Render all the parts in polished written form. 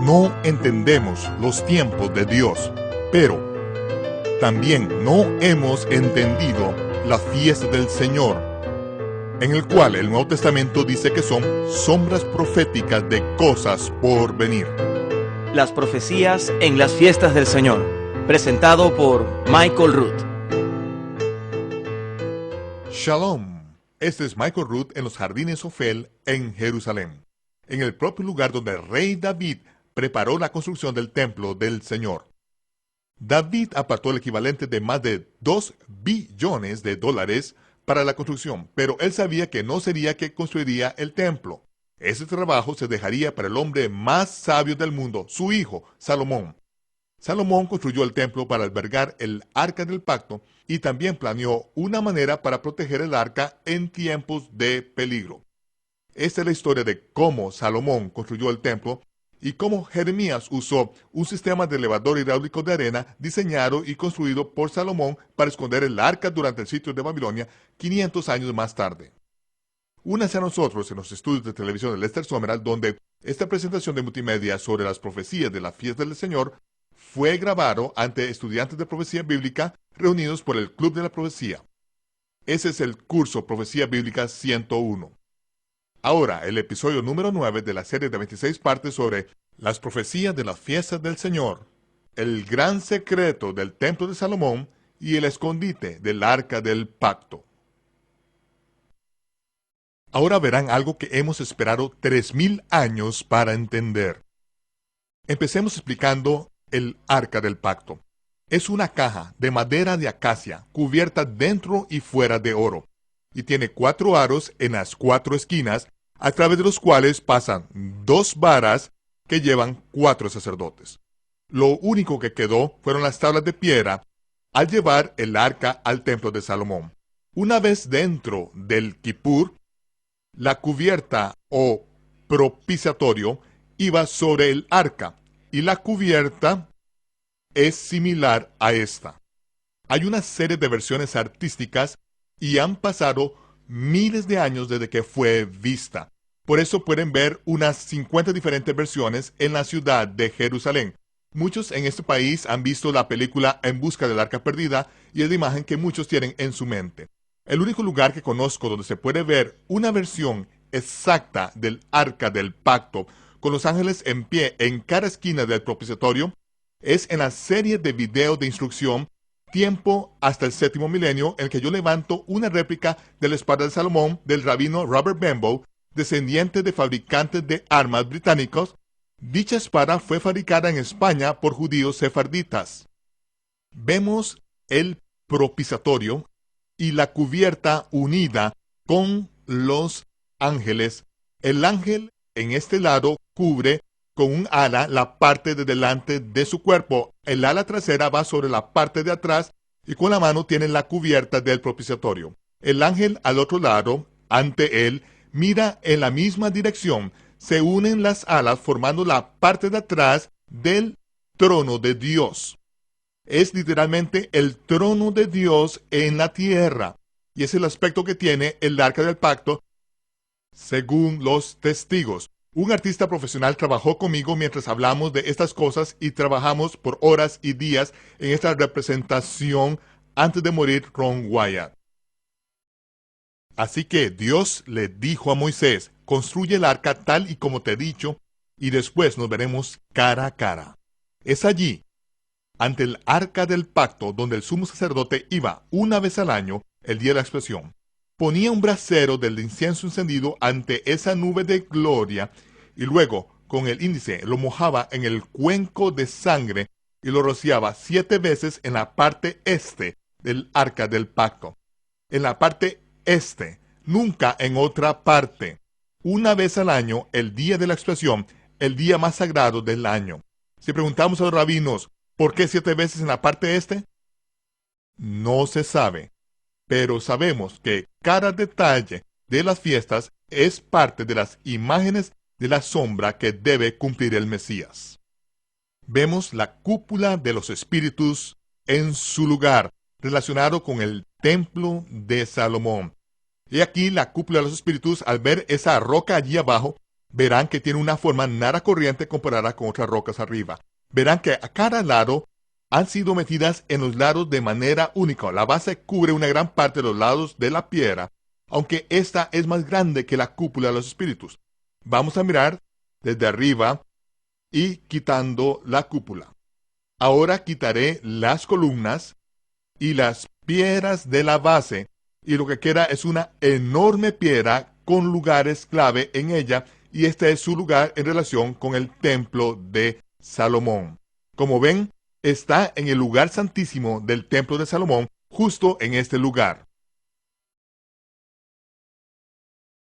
no entendemos los tiempos de Dios, pero también no hemos entendido la fiesta del Señor, en el cual el Nuevo Testamento dice que son sombras proféticas de cosas por venir. Las profecías en las fiestas del Señor, presentado por Michael Root. Shalom, este es Michael Root en los jardines Ofel en Jerusalén, en el propio lugar donde el rey David preparó la construcción del templo del Señor. David apartó el equivalente de más de 2 billones de dólares para la construcción, pero él sabía que no sería que construiría el templo. Ese trabajo se dejaría para el hombre más sabio del mundo, su hijo, Salomón. Salomón construyó el templo para albergar el arca del pacto y también planeó una manera para proteger el arca en tiempos de peligro. Esta es la historia de cómo Salomón construyó el templo y cómo Jeremías usó un sistema de elevador hidráulico de arena diseñado y construido por Salomón para esconder el arca durante el sitio de Babilonia 500 años más tarde. Únase a nosotros en los estudios de televisión de Lester Summerall, donde esta presentación de multimedia sobre las profecías de la fiesta del Señor fue grabado ante estudiantes de profecía bíblica reunidos por el Club de la Profecía. Ese es el curso Profecía Bíblica 101. Ahora, el episodio número 9 de la serie de 26 partes sobre las profecías de las fiestas del Señor, el gran secreto del templo de Salomón y el escondite del arca del pacto. Ahora verán algo que hemos esperado 3000 años para entender. Empecemos explicando el arca del pacto. Es una caja de madera de acacia cubierta dentro y fuera de oro, y tiene 4 aros en las 4 esquinas, a través de los cuales pasan 2 varas que llevan 4 sacerdotes. Lo único que quedó fueron las tablas de piedra al llevar el arca al templo de Salomón. Una vez dentro del Kippur, la cubierta o propiciatorio iba sobre el arca, y la cubierta es similar a esta. Hay una serie de versiones artísticas y han pasado miles de años desde que fue vista. Por eso pueden ver unas 50 diferentes versiones en la ciudad de Jerusalén. Muchos en este país han visto la película En busca del arca perdida y es la imagen que muchos tienen en su mente. El único lugar que conozco donde se puede ver una versión exacta del arca del pacto con los ángeles en pie en cada esquina del propiciatorio es en la serie de videos de instrucción Tiempo hasta el séptimo milenio, en el que yo levanto una réplica de la espada de Salomón del rabino Robert Benbow, descendiente de fabricantes de armas británicos. Dicha espada fue fabricada en España por judíos sefarditas. Vemos el propiciatorio y la cubierta unida con los ángeles. El ángel en este lado cubre con un ala la parte de delante de su cuerpo. El ala trasera va sobre la parte de atrás y con la mano tiene la cubierta del propiciatorio. El ángel al otro lado, ante él, mira en la misma dirección. Se unen las alas formando la parte de atrás del trono de Dios. Es literalmente el trono de Dios en la tierra. Y es el aspecto que tiene el arca del pacto, según los testigos. Un artista profesional trabajó conmigo mientras hablamos de estas cosas y trabajamos por horas y días en esta representación antes de morir Ron Wyatt. Así que Dios le dijo a Moisés, construye el arca tal y como te he dicho, y después nos veremos cara a cara. Es allí, ante el arca del pacto, donde el sumo sacerdote iba una vez al año, el día de la expiación. Ponía un brasero del incienso encendido ante esa nube de gloria y luego, con el índice, lo mojaba en el cuenco de sangre y lo rociaba 7 veces en la parte este del arca del pacto. En la parte este, nunca en otra parte. Una vez al año, el día de la expiación, el día más sagrado del año. Si preguntamos a los rabinos, ¿por qué 7 veces en la parte este? No se sabe. Pero sabemos que cada detalle de las fiestas es parte de las imágenes de la sombra que debe cumplir el Mesías. Vemos la cúpula de los espíritus en su lugar, relacionado con el templo de Salomón. Y aquí la cúpula de los espíritus, al ver esa roca allí abajo, Verán que tiene una forma nada corriente comparada con otras rocas arriba. Verán que a cada lado han sido metidas en los lados de manera única. La base cubre una gran parte de los lados de la piedra, aunque esta es más grande que la cúpula de los espíritus. Vamos a mirar desde arriba y quitando la cúpula. Ahora quitaré las columnas y las piedras de la base, y lo que queda es una enorme piedra con lugares clave en ella, y este es su lugar en relación con el templo de Salomón. Como ven, está en el lugar santísimo del templo de Salomón, justo en este lugar.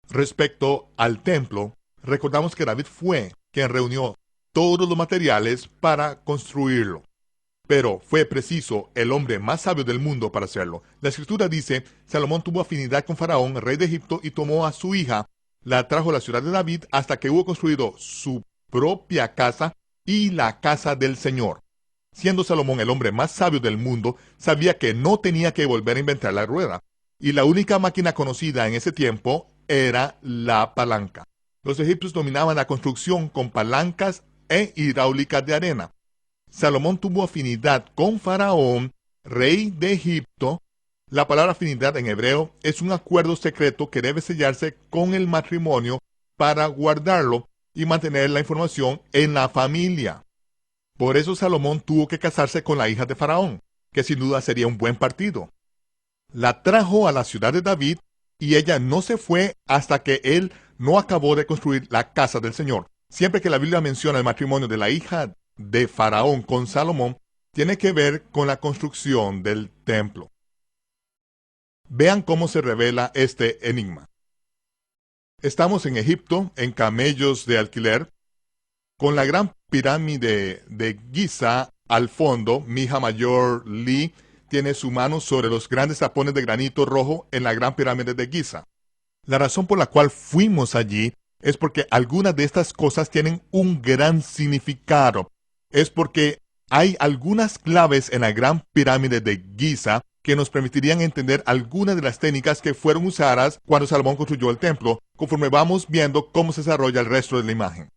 Respecto al templo, recordamos que David fue quien reunió todos los materiales para construirlo. Pero fue preciso el hombre más sabio del mundo para hacerlo. La escritura dice, Salomón tuvo afinidad con Faraón, rey de Egipto, y tomó a su hija, la trajo a la ciudad de David hasta que hubo construido su propia casa y la casa del Señor. Siendo Salomón el hombre más sabio del mundo, sabía que no tenía que volver a inventar la rueda. Y la única máquina conocida en ese tiempo era la palanca. Los egipcios dominaban la construcción con palancas e hidráulicas de arena. Salomón tuvo afinidad con Faraón, rey de Egipto. La palabra afinidad en hebreo es un acuerdo secreto que debe sellarse con el matrimonio para guardarlo y mantener la información en la familia. Por eso Salomón tuvo que casarse con la hija de Faraón, que sin duda sería un buen partido. La trajo a la ciudad de David y ella no se fue hasta que él no acabó de construir la casa del Señor. Siempre que la Biblia menciona el matrimonio de la hija de Faraón con Salomón, tiene que ver con la construcción del templo. Vean cómo se revela este enigma. Estamos en Egipto, en camellos de alquiler, con la gran pirámide de Giza al fondo. Mi hija mayor, Lee, tiene su mano sobre los grandes tapones de granito rojo en la gran pirámide de Giza. La razón por la cual fuimos allí es porque algunas de estas cosas tienen un gran significado. Es porque hay algunas claves en la gran pirámide de Giza que nos permitirían entender algunas de las técnicas que fueron usadas cuando Salomón construyó el templo, conforme vamos viendo cómo se desarrolla el resto de la imagen.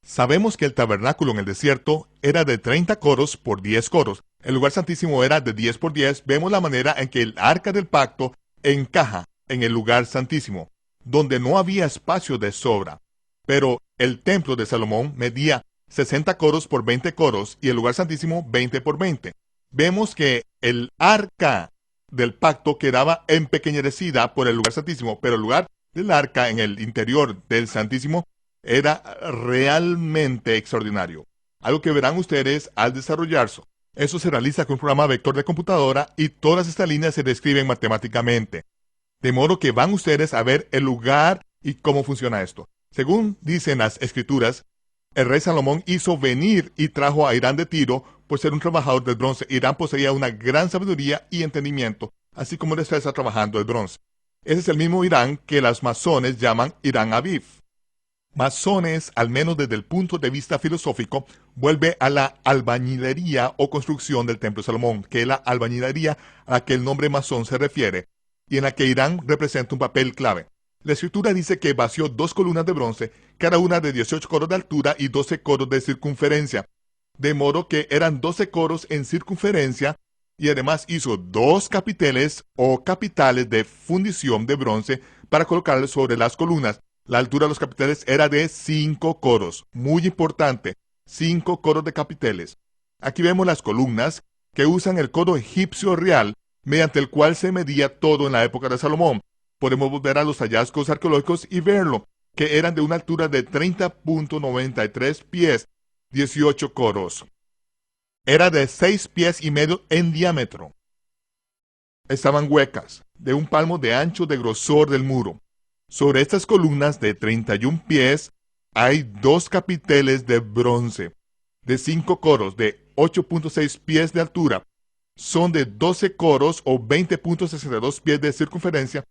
Sabemos que el tabernáculo en el desierto era de 30 coros por 10 coros. El lugar santísimo era de 10 por 10. Vemos la manera en que el arca del pacto encaja en el lugar santísimo, donde no había espacio de sobra. Pero el templo de Salomón medía 60 coros por 20 coros y el lugar santísimo 20 por 20. Vemos que el arca del pacto quedaba empequeñecida por el lugar santísimo, pero el lugar del arca en el interior del santísimo era realmente extraordinario. Algo que verán ustedes al desarrollarse. Eso se realiza con un programa vector de computadora y todas estas líneas se describen matemáticamente. De modo que van ustedes a ver el lugar y cómo funciona esto. Según dicen las escrituras, el rey Salomón hizo venir y trajo a Irán de Tiro por ser un trabajador del bronce. Irán poseía una gran sabiduría y entendimiento, así como destreza trabajando el bronce. Ese es el mismo Irán que los masones llaman Irán Aviv. Masones, al menos desde el punto de vista filosófico, vuelve a la albañilería o construcción del templo de Salomón, que es la albañilería a la que el nombre masón se refiere, y en la que Irán representa un papel clave. La escritura dice que vació 2 columnas de bronce, cada una de 18 coros de altura y 12 coros de circunferencia, de modo que eran 12 coros en circunferencia, y además hizo 2 capiteles o capitales de fundición de bronce para colocarlos sobre las columnas. La altura de los capiteles era de 5 coros, muy importante, 5 coros de capiteles. Aquí vemos las columnas que usan el codo egipcio real, mediante el cual se medía todo en la época de Salomón. Podemos volver a los hallazgos arqueológicos y verlo, que eran de una altura de 30.93 pies, 18 coros. Era de 6 pies y medio en diámetro. Estaban huecas, de un palmo de ancho de grosor del muro. Sobre estas columnas de 31 pies hay 2 capiteles de bronce, de 5 coros de 8.6 pies de altura. Son de 12 coros o 20.62 pies de circunferencia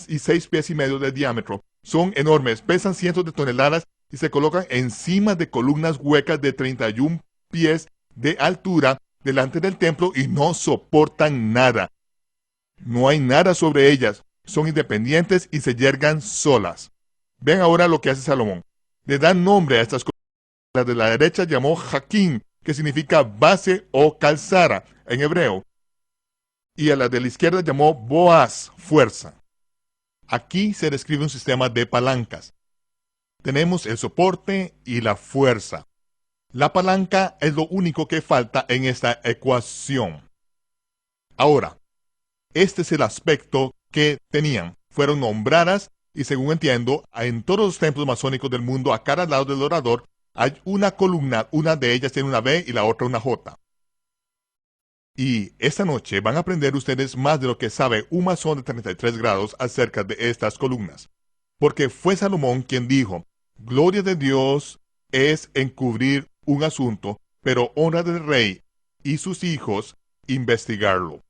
y 6 pies y medio de diámetro. Son enormes, pesan cientos de toneladas y se colocan encima de columnas huecas de 31 pies de altura delante del templo y no soportan nada. No hay nada sobre ellas, son independientes y se yergan solas. Ven ahora lo que hace Salomón. le dan nombre a estas columnas. La de la derecha llamó Jaquín, que significa base o calzara en hebreo. Y a la de la izquierda llamó Boaz, fuerza. Aquí se describe un sistema de palancas. Tenemos el soporte y la fuerza. La palanca es lo único que falta en esta ecuación. Ahora, este es el aspecto que tenían. Fueron nombradas y, según entiendo, en todos los templos masónicos del mundo, a cada lado del orador, hay una columna. Una de ellas tiene una B y la otra una J. Y esta noche van a aprender ustedes más de lo que sabe un masón de 33 grados acerca de estas columnas. Porque fue Salomón quien dijo: gloria de Dios es encubrir un asunto, pero honra del rey y sus hijos investigarlo.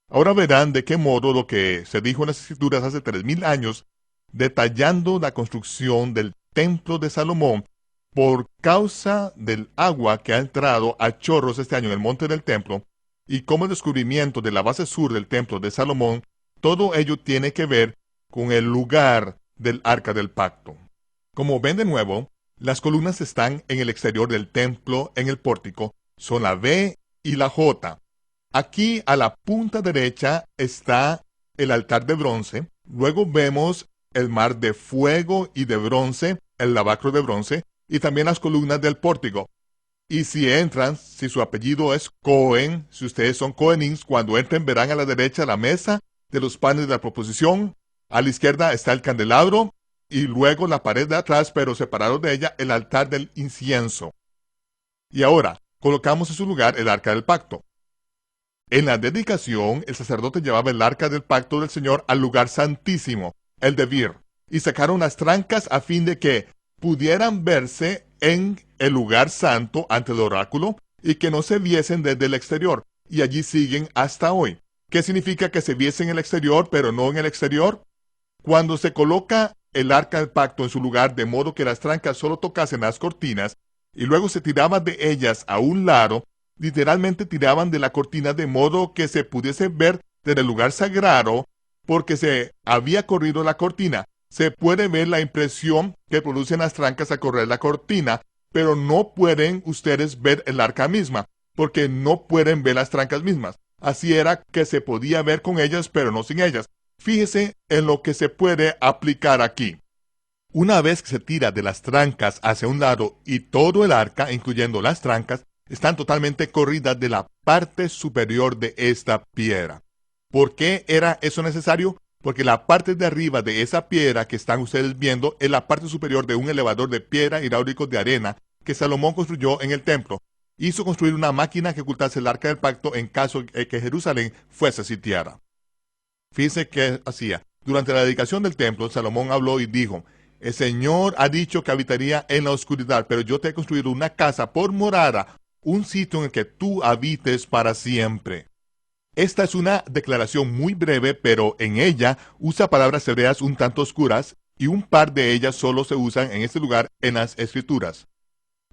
Ahora verán de qué modo lo que se dijo en las Escrituras hace 3000 años, detallando la construcción del templo de Salomón por causa del agua que ha entrado a chorros este año en el monte del templo, y como el descubrimiento de la base sur del templo de Salomón, todo ello tiene que ver con el lugar del arca del pacto. Como ven de nuevo, las columnas están en el exterior del templo, en el pórtico, son la B y la J. Aquí a la punta derecha está el altar de bronce, luego vemos el mar de fuego y de bronce, el lavacro de bronce, y también las columnas del pórtico. Y si entran, si su apellido es Cohen, si ustedes son Cohenins, cuando entren verán a la derecha la mesa de los panes de la proposición, a la izquierda está el candelabro, y luego la pared de atrás, pero separado de ella, el altar del incienso. Y ahora, colocamos en su lugar el arca del pacto. En la dedicación, el sacerdote llevaba el arca del pacto del Señor al lugar santísimo, el Devir, y sacaron las trancas a fin de que pudieran verse en el lugar santo ante el oráculo y que no se viesen desde el exterior, y allí siguen hasta hoy. ¿Qué significa que se viese en el exterior pero no en el exterior? Cuando se coloca el arca del pacto en su lugar de modo que las trancas solo tocasen las cortinas y luego se tiraban de ellas a un lado, literalmente tiraban de la cortina de modo que se pudiese ver desde el lugar sagrado porque se había corrido la cortina. Se puede ver la impresión que producen las trancas al correr la cortina, pero no pueden ustedes ver el arca misma, porque no pueden ver las trancas mismas. Así era que se podía ver con ellas, pero no sin ellas. Fíjese en lo que se puede aplicar aquí. Una vez que se tira de las trancas hacia un lado y todo el arca, incluyendo las trancas, están totalmente corridas de la parte superior de esta piedra. ¿Por qué era eso necesario? Porque la parte de arriba de esa piedra que están ustedes viendo es la parte superior de un elevador de piedra hidráulico de arena que Salomón construyó en el templo. Hizo construir una máquina que ocultase el arca del pacto en caso de que Jerusalén fuese sitiada. Fíjense qué hacía. Durante la dedicación del templo, Salomón habló y dijo: el Señor ha dicho que habitaría en la oscuridad, pero yo te he construido una casa por morada, un sitio en el que tú habites para siempre. Esta es una declaración muy breve, pero en ella usa palabras hebreas un tanto oscuras, y un par de ellas solo se usan en este lugar en las Escrituras.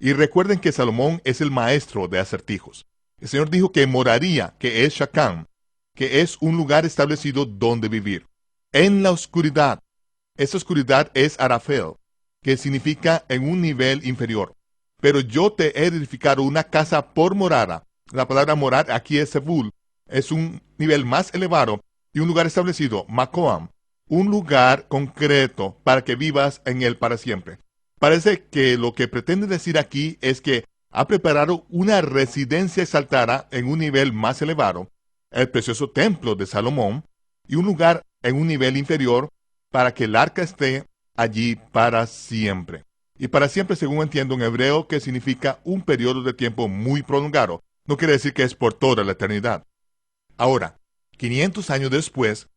Y recuerden que Salomón es el maestro de acertijos. El Señor dijo que moraría, que es Shacán, que es un lugar establecido donde vivir. En la oscuridad. Esa oscuridad es Arafel, que significa en un nivel inferior. Pero yo te he edificado una casa por morada. La palabra morar aquí es Sebul. Es un nivel más elevado y un lugar establecido, Macoam, un lugar concreto para que vivas en él para siempre. Parece que lo que pretende decir aquí es que ha preparado una residencia exaltada en un nivel más elevado, el precioso templo de Salomón, y un lugar en un nivel inferior para que el arca esté allí para siempre. Y para siempre, según entiendo en hebreo, que significa un periodo de tiempo muy prolongado. No quiere decir que es por toda la eternidad. Ahora, 500 años después,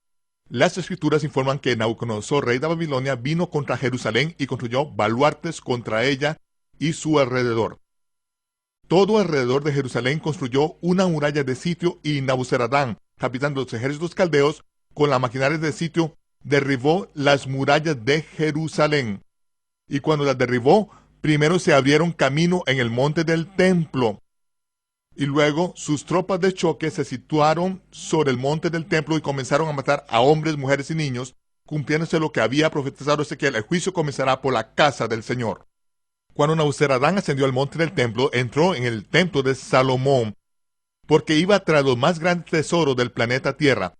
las Escrituras informan que Nabucodonosor, rey de Babilonia, vino contra Jerusalén y construyó baluartes contra ella y su alrededor. Todo alrededor de Jerusalén construyó una muralla de sitio y Nabuzaradán, capitán de los ejércitos caldeos, con la maquinaria de sitio, derribó las murallas de Jerusalén. Y cuando las derribó, primero se abrieron camino en el monte del templo. Y luego sus tropas de choque se situaron sobre el monte del templo y comenzaron a matar a hombres, mujeres y niños, cumpliéndose lo que había profetizado Ezequiel: el juicio comenzará por la casa del Señor. Cuando Nabuzaradán ascendió al monte del templo, entró en el templo de Salomón, porque iba a traer los más grandes tesoros del planeta Tierra: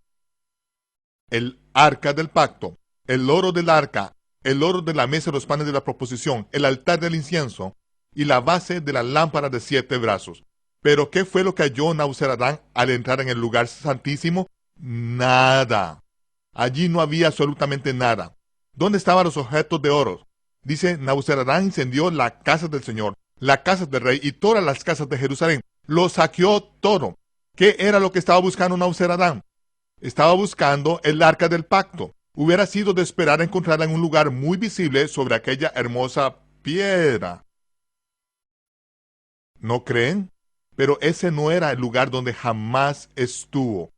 el arca del pacto, el oro del arca, el oro de la mesa de los panes de la proposición, el altar del incienso y la base de la lámpara de 7 brazos. Pero ¿qué fue lo que halló Nabuzaradán al entrar en el lugar santísimo? Nada. Allí no había absolutamente nada. ¿Dónde estaban los objetos de oro? Dice: Nabuzaradán incendió la casa del Señor, la casa del rey y todas las casas de Jerusalén. Lo saqueó todo. ¿Qué era lo que estaba buscando Nabuzaradán? Estaba buscando el arca del pacto. Hubiera sido de esperar encontrarla en un lugar muy visible sobre aquella hermosa piedra. ¿No creen? Pero ese no era el lugar donde jamás estuvo.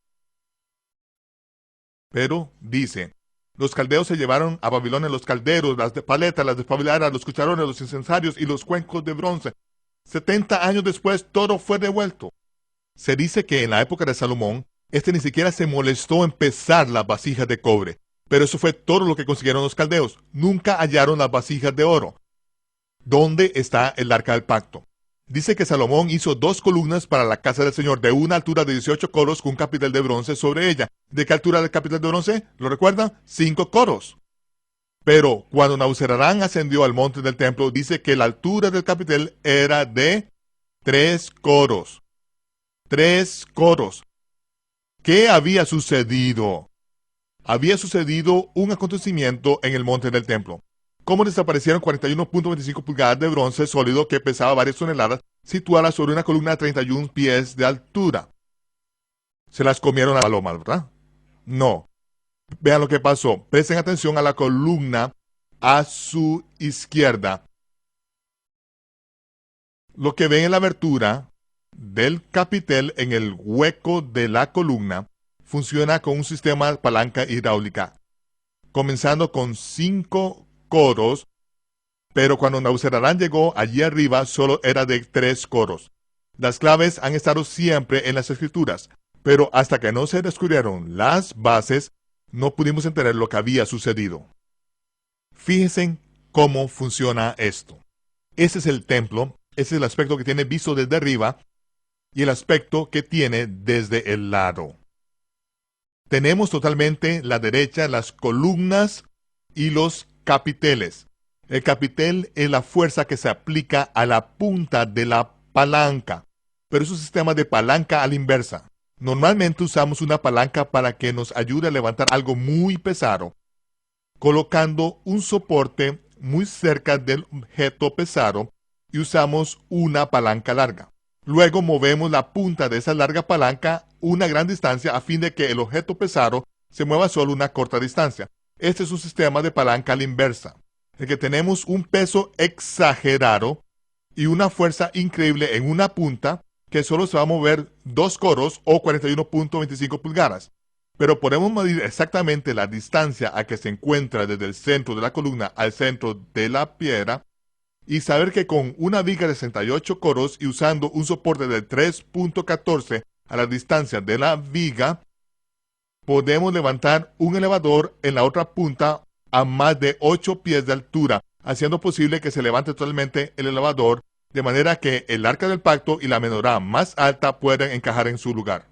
Pero, dice, los caldeos se llevaron a Babilonia los calderos, las de paletas, las despabiladas, los cucharones, los incensarios y los cuencos de bronce. 70 años después, todo fue devuelto. Se dice que en la época de Salomón, ni siquiera se molestó en pesar las vasijas de cobre. Pero eso fue todo lo que consiguieron los caldeos. Nunca hallaron las vasijas de oro. ¿Dónde está el arca del pacto? Dice que Salomón hizo 2 columnas para la casa del Señor, de una altura de 18 coros con un capitel de bronce sobre ella. ¿De qué altura del capitel de bronce? ¿Lo recuerdan? 5 coros. Pero cuando Nabuzaradán ascendió al monte del templo, dice que la altura del capitel era de 3 coros. 3 coros. ¿Qué había sucedido? Había sucedido un acontecimiento en el monte del templo. Cómo desaparecieron 41.25 pulgadas de bronce sólido que pesaba varias toneladas, situadas sobre una columna de 31 pies de altura. Se las comieron a palomas, ¿verdad? No. Vean lo que pasó. Presten atención a la columna a su izquierda. Lo que ven en la abertura del capitel en el hueco de la columna funciona con un sistema de palanca hidráulica, comenzando con 5 coros, pero cuando Nabuzaradán llegó allí arriba solo era de 3 coros. Las claves han estado siempre en las escrituras, pero hasta que no se descubrieron las bases, no pudimos entender lo que había sucedido. Fíjense cómo funciona esto. Ese es el templo, ese es el aspecto que tiene visto desde arriba y el aspecto que tiene desde el lado. Tenemos totalmente la derecha las columnas y los capiteles. El capitel es la fuerza que se aplica a la punta de la palanca, pero es un sistema de palanca a la inversa. Normalmente usamos una palanca para que nos ayude a levantar algo muy pesado, colocando un soporte muy cerca del objeto pesado y usamos una palanca larga. Luego movemos la punta de esa larga palanca una gran distancia a fin de que el objeto pesado se mueva solo una corta distancia. Este es un sistema de palanca a la inversa, en que tenemos un peso exagerado y una fuerza increíble en una punta que solo se va a mover 2 coros o 41.25 pulgadas. Pero podemos medir exactamente la distancia a que se encuentra desde el centro de la columna al centro de la piedra y saber que con una viga de 68 coros y usando un soporte de 3.14 a la distancia de la viga, podemos levantar un elevador en la otra punta a más de 8 pies de altura, haciendo posible que se levante totalmente el elevador, de manera que el arca del pacto y la menorá más alta puedan encajar en su lugar.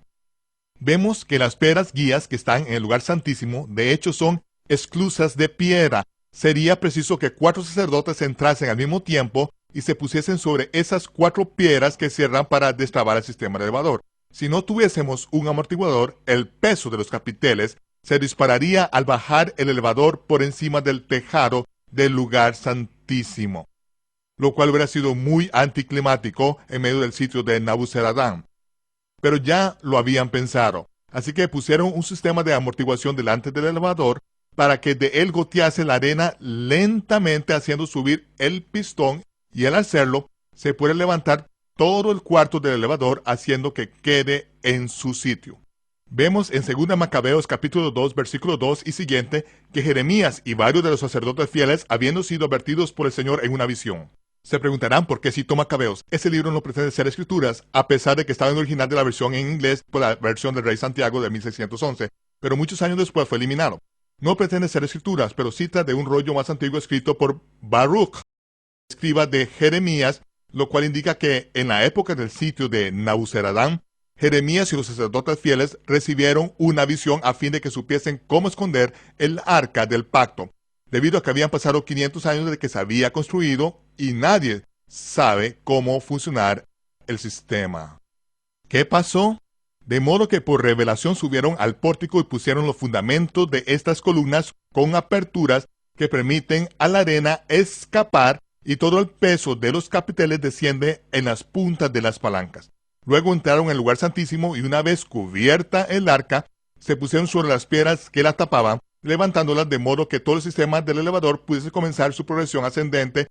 Vemos que las piedras guías que están en el lugar santísimo, de hecho, son esclusas de piedra. Sería preciso que 4 sacerdotes entrasen al mismo tiempo y se pusiesen sobre esas 4 piedras que cierran para destrabar el sistema del elevador. Si no tuviésemos un amortiguador, el peso de los capiteles se dispararía al bajar el elevador por encima del tejado del lugar santísimo, lo cual hubiera sido muy anticlimático en medio del sitio de Nabuzaradán. Pero ya lo habían pensado, así que pusieron un sistema de amortiguación delante del elevador para que de él gotease la arena lentamente, haciendo subir el pistón, y al hacerlo se puede levantar todo el cuarto del elevador, haciendo que quede en su sitio. Vemos en 2 Macabeos capítulo 2 versículo 2 y siguiente que Jeremías y varios de los sacerdotes fieles, habiendo sido advertidos por el Señor en una visión. Se preguntarán por qué citó Macabeos. Ese libro no pretende ser escrituras, a pesar de que estaba en el original de la versión en inglés por la versión del Rey Santiago de 1611, pero muchos años después fue eliminado. No pretende ser escrituras, pero cita de un rollo más antiguo escrito por Baruch, escriba de Jeremías, lo cual indica que en la época del sitio de Nabuzaradán, Jeremías y los sacerdotes fieles recibieron una visión a fin de que supiesen cómo esconder el arca del pacto, debido a que habían pasado 500 años desde que se había construido y nadie sabe cómo funcionar el sistema. ¿Qué pasó? De modo que por revelación subieron al pórtico y pusieron los fundamentos de estas columnas con aperturas que permiten a la arena escapar, y todo el peso de los capiteles desciende en las puntas de las palancas. Luego entraron en el lugar santísimo y una vez cubierta el arca, se pusieron sobre las piedras que la tapaban, levantándolas de modo que todo el sistema del elevador pudiese comenzar su progresión ascendente.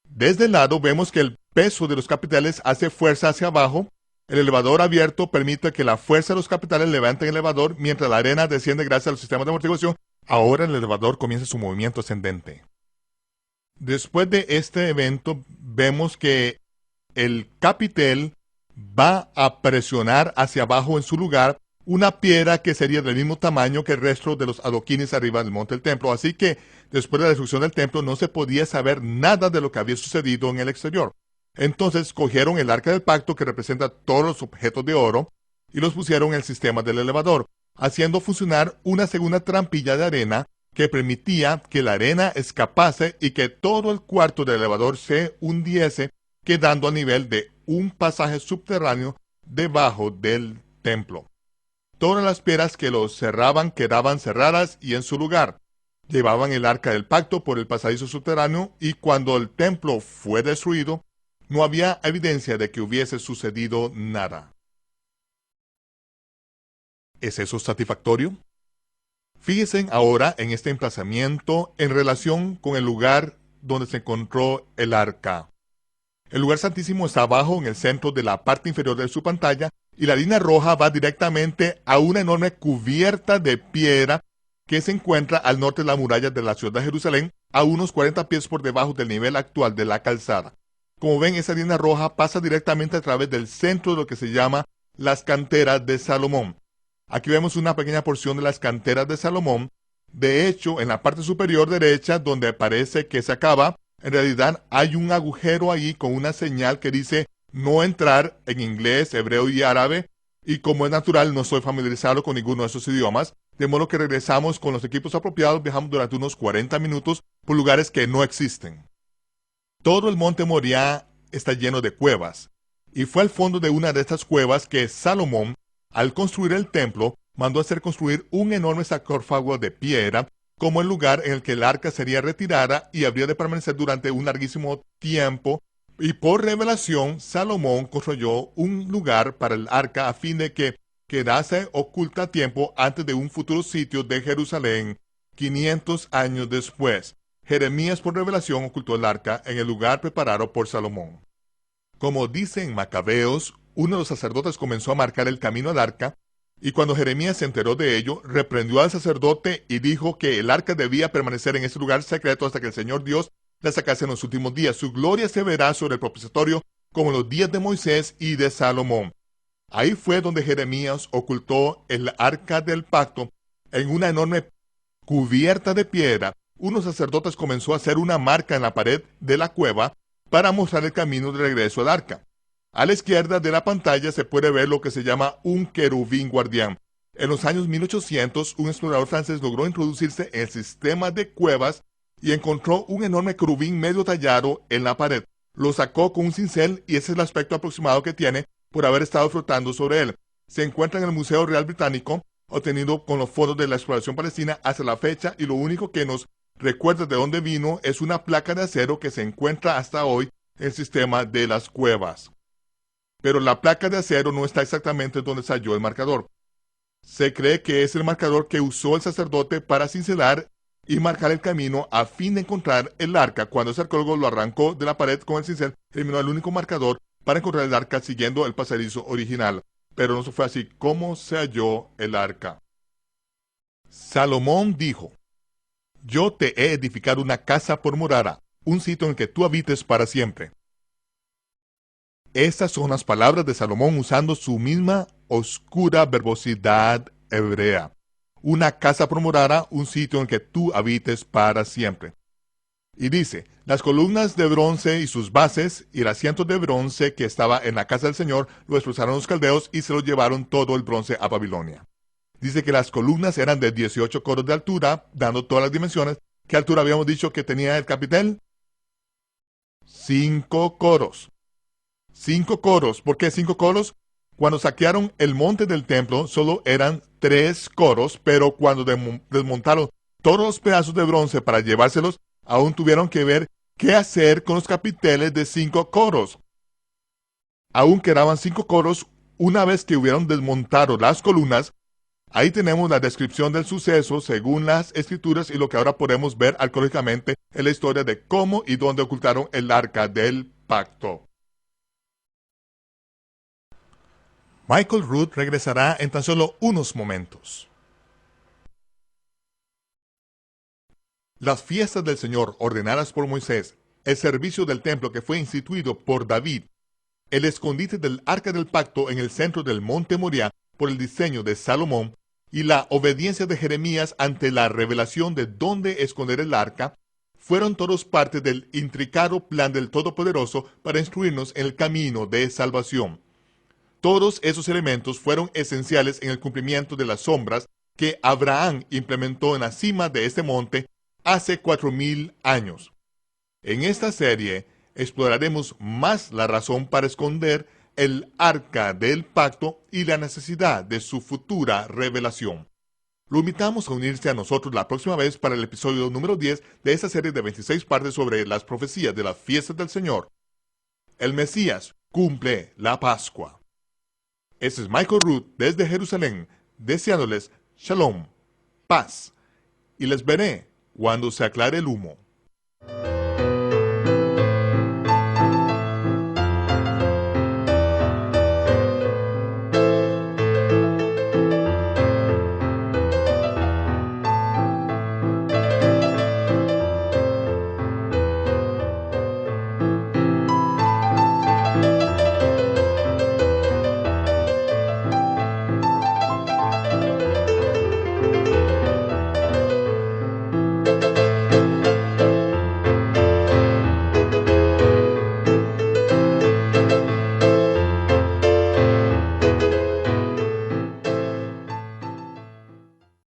Desde el lado vemos que el peso de los capiteles hace fuerza hacia abajo. El elevador abierto permite que la fuerza de los capiteles levante el elevador mientras la arena desciende gracias a los sistemas de amortiguación. Ahora el elevador comienza su movimiento ascendente. Después de este evento vemos que el capitel va a presionar hacia abajo en su lugar una piedra que sería del mismo tamaño que el resto de los adoquines arriba del monte del templo. Así que después de la destrucción del templo no se podía saber nada de lo que había sucedido en el exterior. Entonces cogieron el arca del pacto, que representa todos los objetos de oro, y los pusieron en el sistema del elevador, haciendo funcionar una segunda trampilla de arena que permitía que la arena escapase y que todo el cuarto del elevador se hundiese, quedando a nivel de un pasaje subterráneo debajo del templo. Todas las piedras que lo cerraban quedaban cerradas y en su lugar. Llevaban el arca del pacto por el pasadizo subterráneo, y cuando el templo fue destruido, no había evidencia de que hubiese sucedido nada. ¿Es eso satisfactorio? Fíjense ahora en este emplazamiento en relación con el lugar donde se encontró el arca. El lugar santísimo está abajo en el centro de la parte inferior de su pantalla, y la línea roja va directamente a una enorme cubierta de piedra que se encuentra al norte de la muralla de la ciudad de Jerusalén, a unos 40 pies por debajo del nivel actual de la calzada. Como ven, esa línea roja pasa directamente a través del centro de lo que se llama las canteras de Salomón. Aquí vemos una pequeña porción de las canteras de Salomón. De hecho, en la parte superior derecha, donde parece que se acaba, en realidad hay un agujero ahí con una señal que dice no entrar en inglés, hebreo y árabe, y como es natural no soy familiarizado con ninguno de esos idiomas, de modo que regresamos con los equipos apropiados, viajamos durante unos 40 minutos por lugares que no existen. Todo el monte Moriah está lleno de cuevas, y fue al fondo de una de estas cuevas que Salomón, al construir el templo, mandó hacer construir un enorme sarcófago de piedra como el lugar en el que el arca sería retirada y habría de permanecer durante un larguísimo tiempo. Y por revelación, Salomón construyó un lugar para el arca a fin de que quedase oculta a tiempo antes de un futuro sitio de Jerusalén 500 años después. Jeremías por revelación ocultó el arca en el lugar preparado por Salomón. Como dice en Macabeos, uno de los sacerdotes comenzó a marcar el camino al arca, y cuando Jeremías se enteró de ello, reprendió al sacerdote y dijo que el arca debía permanecer en ese lugar secreto hasta que el Señor Dios la sacase en los últimos días. Su gloria se verá sobre el propiciatorio como en los días de Moisés y de Salomón. Ahí fue donde Jeremías ocultó el arca del pacto en una enorme cubierta de piedra. Unos sacerdotes comenzó a hacer una marca en la pared de la cueva para mostrar el camino de regreso al arca. A la izquierda de la pantalla se puede ver lo que se llama un querubín guardián. En los años 1800, un explorador francés logró introducirse en el sistema de cuevas y encontró un enorme querubín medio tallado en la pared. Lo sacó con un cincel y ese es el aspecto aproximado que tiene por haber estado flotando sobre él. Se encuentra en el Museo Real Británico, obtenido con los fondos de la exploración palestina hasta la fecha, y lo único que nos recuerda de dónde vino es una placa de acero que se encuentra hasta hoy en el sistema de las cuevas. Pero la placa de acero no está exactamente donde se halló el marcador. Se cree que es el marcador que usó el sacerdote para cincelar y marcar el camino a fin de encontrar el arca. Cuando ese arqueólogo lo arrancó de la pared con el cincel, eliminó el único marcador para encontrar el arca siguiendo el pasadizo original. Pero no fue así como se halló el arca. Salomón dijo: Yo te he edificado una casa por morada, un sitio en el que tú habites para siempre. Estas son las palabras de Salomón usando su misma oscura verbosidad hebrea. Una casa por morada, un sitio en el que tú habites para siempre. Y dice, las columnas de bronce y sus bases y el asiento de bronce que estaba en la casa del Señor lo expulsaron los caldeos y se lo llevaron todo el bronce a Babilonia. Dice que las columnas eran de 18 coros de altura, dando todas las dimensiones. ¿Qué altura habíamos dicho que tenía el capitel? 5 coros. 5 coros. ¿Por qué 5 coros? Cuando saquearon el monte del templo solo eran 3 coros, pero cuando desmontaron todos los pedazos de bronce para llevárselos, aún tuvieron que ver qué hacer con los capiteles de 5 coros. Aún quedaban 5 coros una vez que hubieron desmontado las columnas. Ahí tenemos la descripción del suceso según las escrituras y lo que ahora podemos ver arqueológicamente en la historia de cómo y dónde ocultaron el arca del pacto. Michael Root regresará en tan solo unos momentos. Las fiestas del Señor ordenadas por Moisés, el servicio del templo que fue instituido por David, el escondite del arca del pacto en el centro del monte Moriah por el diseño de Salomón y la obediencia de Jeremías ante la revelación de dónde esconder el arca, fueron todos parte del intricado plan del Todopoderoso para instruirnos en el camino de salvación. Todos esos elementos fueron esenciales en el cumplimiento de las sombras que Abraham implementó en la cima de este monte hace 4000 años. En esta serie exploraremos más la razón para esconder el arca del pacto y la necesidad de su futura revelación. Lo invitamos a unirse a nosotros la próxima vez para el episodio número 10 de esta serie de 26 partes sobre las profecías de las fiestas del Señor. El Mesías cumple la Pascua. Este es Michael Root desde Jerusalén, deseándoles Shalom, paz, y les veré cuando se aclare el humo.